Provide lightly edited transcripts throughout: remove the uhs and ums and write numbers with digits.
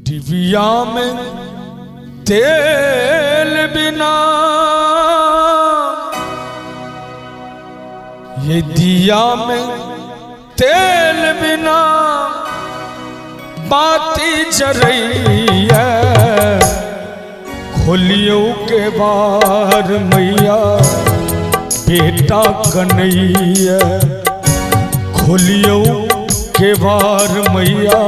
डिबिया में तेल बिना ये दिया में तेल बिना बाती जरैया खोलियो के बार मैया बेटा कन्हैया खोलियो के बार मैया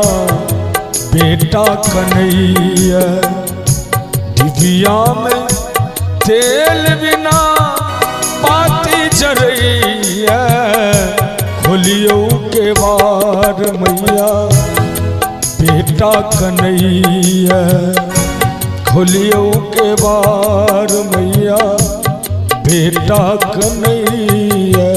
बेटा कन्हैया डिबिया में तेल बिना बाती जरैया खोलियो के बार मैया बेटा कन्हैया खोलियो के बार मैया बेटा कन्हैया।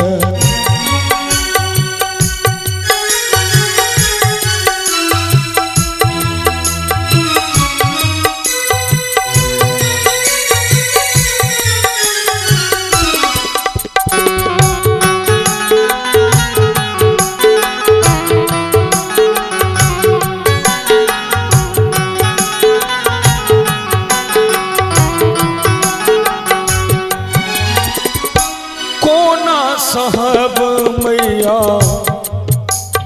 साहब मैया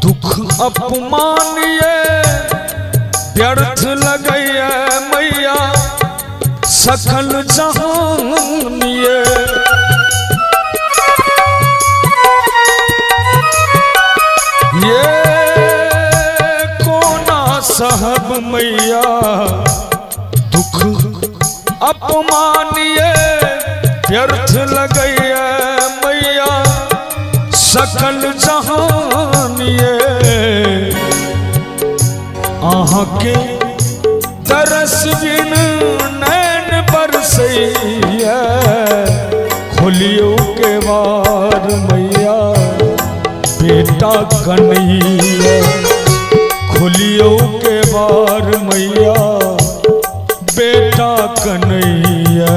दुख अपमान ये व्यर्थ लगैया मैया सकल जहान ये कोना साहब मैया दुख अपमान ये व्यर्थ लगैया मैया सकल जहान ये आहा के तरस बिन नैन बरसैया खोलियो के बार मैया बेटा कन्हैया खोलियो के बार मैया बेटा कन्हैया।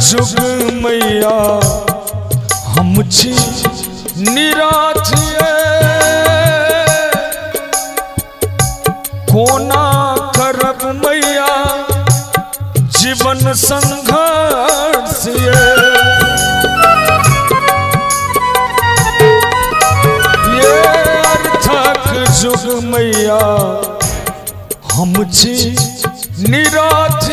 जुग मैया हम छी निराथ कोना करब मैया जीवन संघर्ष ये अर्थक जुग मैया हम छी निराथ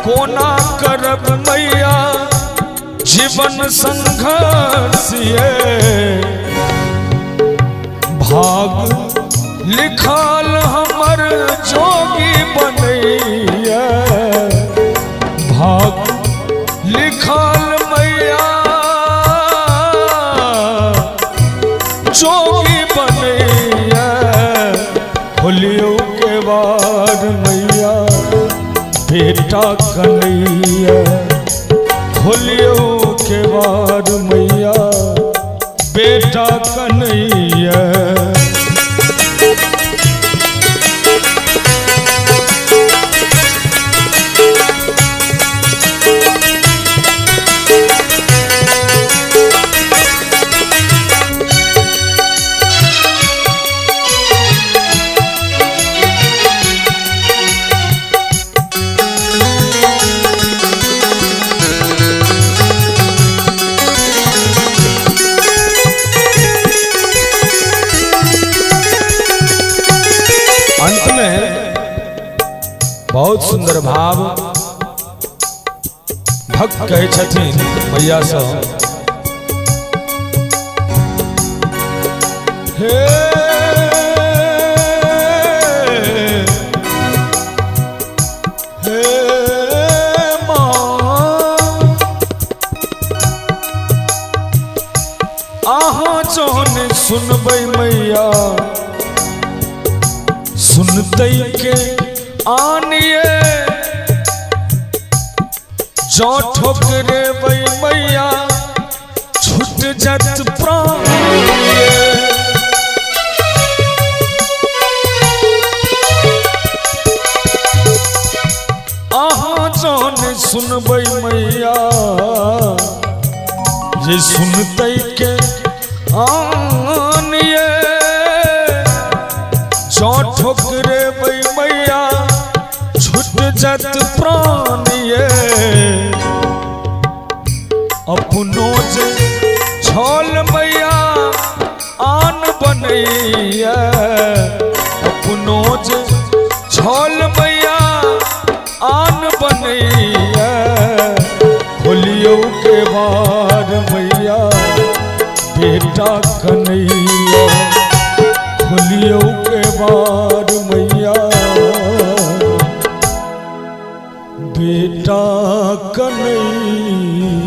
कोना करब मैया जीवन संघर्ष भाग लिखाल हमर जोगी बनैया भाग लिखाल मैया जोगी बनैया खोलियो के बार मैया बेटा कन्हैया खोलियो के बार मैया बेटा कन्हैया। बहुत सुंदर भाव भक्त कहे छथिन मैया सँ हे हे माँ आहा जौन सुनबै मैया सुनते के आनिए जो ठोकरे वही मैया छूट जत प्राण आहा जौन सुनबै मैया ये सुनते के आनिए जो ठोकरे वही मैया छूट जत प्राण ये अपनों जे छल मैया आन बनैया अपनों जे छल मैया आन बनैया खोलियो के बार मैया बेटा कन्हैया खोलियो के बार मैया बेटा कन्हैया